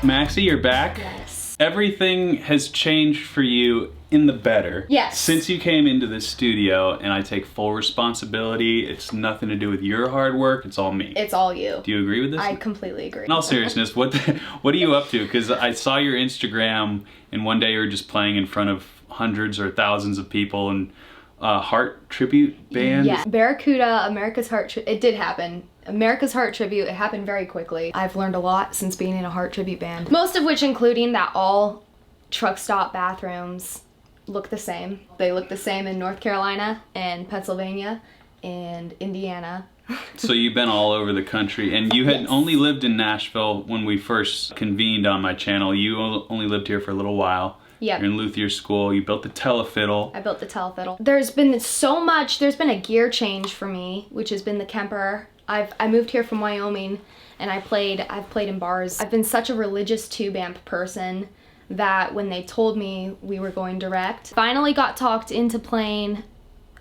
Maxie, you're back? Yes. Everything has changed for you in the better. Yes. Since you came into this studio, and I take full responsibility. It's nothing to do with your hard work, it's all me. It's all you. Do you agree with this? I completely agree. In all seriousness, what are you up to? Because I saw your Instagram, and one day you were just playing in front of hundreds or thousands of people, and Heart tribute band? Yeah, Barracuda, America's Heart, it did happen. America's Heart tribute, it happened very quickly. I've learned a lot since being in a Heart tribute band. Most of which including that all truck stop bathrooms look the same. They look the same in North Carolina and Pennsylvania and Indiana. So you've been all over the country, and you had only lived in Nashville when we first convened on my channel. You only lived here for a little while. Yeah. You're in luthier school, you built the telefiddle. I built the telefiddle. There's been so much, there's been a gear change for me, which has been the Kemper. I moved here from Wyoming, and I've played in bars. I've been such a religious tube amp person that when they told me we were going direct, finally got talked into playing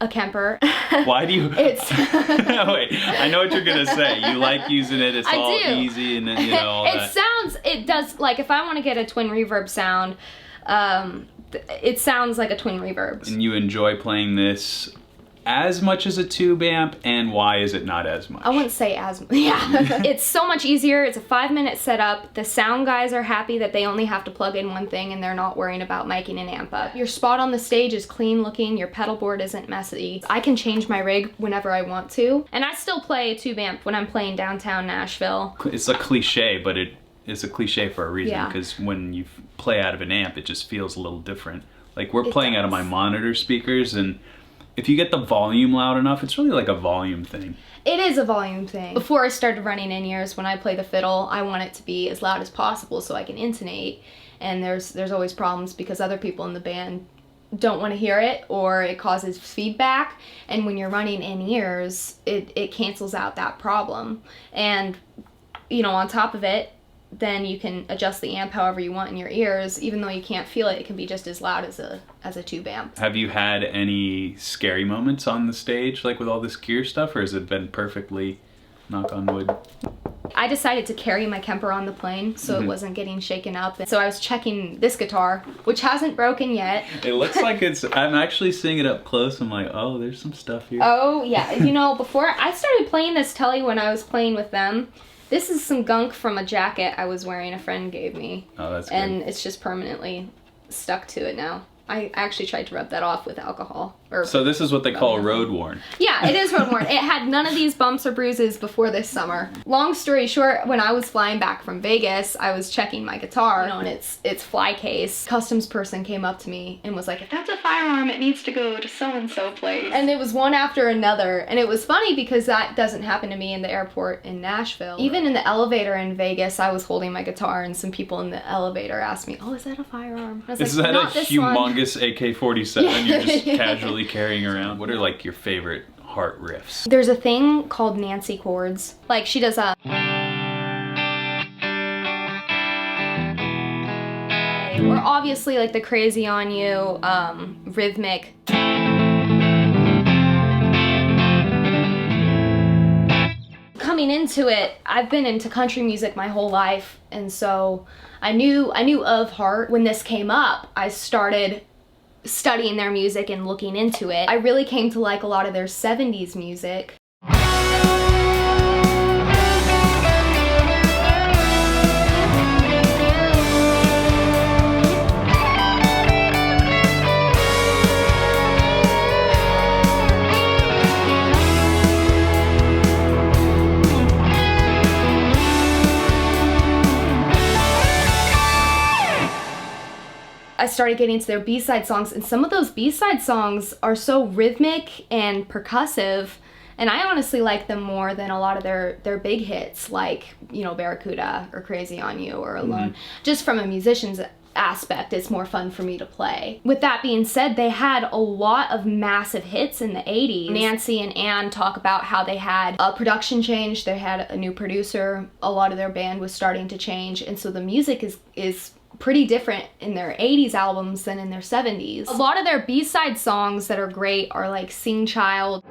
a Kemper. Why do you? It's Wait, I know what you're gonna say. You like using it. It's all easy, and then, you know all that. It does, like if I want to get a twin reverb sound, it sounds like a twin reverb. And you enjoy playing this as much as a tube amp, and why is it not as much? I wouldn't say as, yeah. It's so much easier. It's a 5-minute setup. The sound guys are happy that they only have to plug in one thing and they're not worrying about miking an amp up. Your spot on the stage is clean looking, your pedal board isn't messy. I can change my rig whenever I want to, and I still play a tube amp when I'm playing downtown Nashville. It's a cliche, but it's a cliche for a reason, because when you play out of an amp, it just feels a little different. Like we're playing out of my monitor speakers, and if you get the volume loud enough, it's really like a volume thing. It is a volume thing. Before I started running in-ears, when I play the fiddle, I want it to be as loud as possible so I can intonate. And there's always problems because other people in the band don't want to hear it, or it causes feedback. And when you're running in-ears, it cancels out that problem. And, you know, on top of it, then you can adjust the amp however you want in your ears. Even though you can't feel it, it can be just as loud as a tube amp. Have you had any scary moments on the stage, like with all this gear stuff, or has it been perfectly, knock on wood? I decided to carry my Kemper on the plane so it wasn't getting shaken up. So I was checking this guitar, which hasn't broken yet. It looks like it's, I'm actually seeing it up close. I'm like, oh, there's some stuff here. Oh yeah, you know, before I started playing this Telly when I was playing with them, this is some gunk from a jacket I was wearing a friend gave me. Oh, that's good. And it's just permanently stuck to it now. I actually tried to rub that off with alcohol. So this is what they call road worn. Yeah, it is road worn. It had none of these bumps or bruises before this summer. Long story short, when I was flying back from Vegas, I was checking my guitar, you know, and its fly case. Customs person came up to me and was like, if that's a firearm, it needs to go to so-and-so place. And it was one after another. And it was funny because that doesn't happen to me in the airport in Nashville. Even in the elevator in Vegas, I was holding my guitar and some people in the elevator asked me, oh, is that a firearm? I was is like, that a humongous AK-47 you're just casually carrying around? What are like your favorite Heart riffs? There's a thing called Nancy chords. Like she does a... Or obviously like the Crazy on You, rhythmic. Coming into it, I've been into country music my whole life, and so I knew of Heart. When this came up, I started studying their music and looking into it. I really came to like a lot of their 70s music. I started getting into their B-side songs, and some of those B-side songs are so rhythmic and percussive, and I honestly like them more than a lot of their big hits, like, you know, Barracuda or Crazy on You or Alone. Just from a musician's aspect, it's more fun for me to play. With that being said, they had a lot of massive hits in the 80s. Nancy and Ann talk about how they had a production change, they had a new producer, a lot of their band was starting to change, and so the music is pretty different in their 80s albums than in their 70s. A lot of their B-side songs that are great are like Sing Child.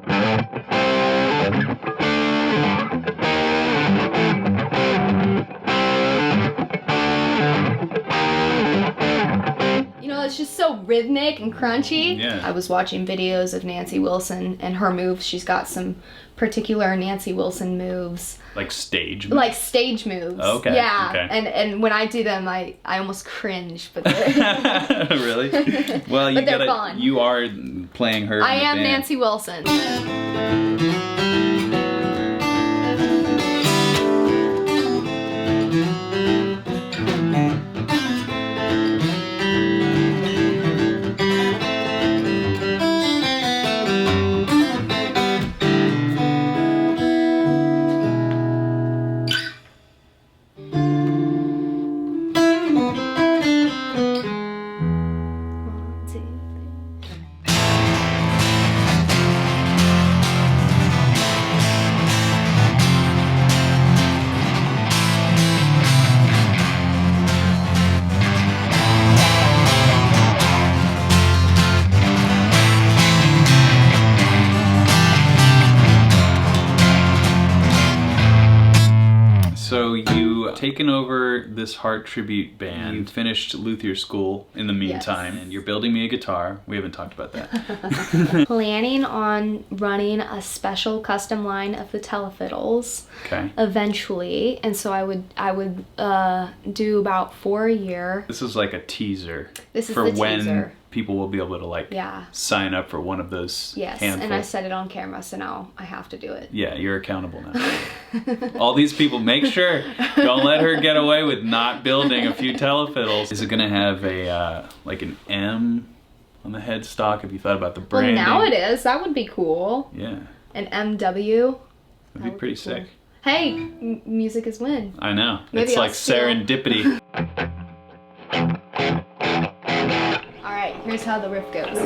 just so rhythmic and crunchy. Yeah. I was watching videos of Nancy Wilson and her moves. She's got some particular Nancy Wilson moves. Like stage moves? Like stage moves. Okay. Yeah. Okay. And when I do them, I almost cringe, but they're Really? Well, you but they're fun. You are playing her. I in the am band. Nancy Wilson. So you taken over this Heart tribute band. You finished luthier school in the meantime, Yes. and you're building me a guitar. We haven't talked about that. Planning on running a special custom line of the telefiddles. Okay. Eventually, and so I would do about 4 a year. This is like a teaser. This is for the when teaser. people will be able to like Yeah. sign up for one of those. Yes, handful. and I said it on camera, so now I have to do it. Yeah, you're accountable now. All these people, make sure, don't let her get away with not building a few telefiddles. Is it gonna have a like an M on the headstock? Have you thought about the Well, branding? now it is. That would be cool. Yeah, An MW. that'd be pretty cool. sick. Hey, music is win. I know. Maybe It's I'll like steal- serendipity. All right, here's how the riff goes.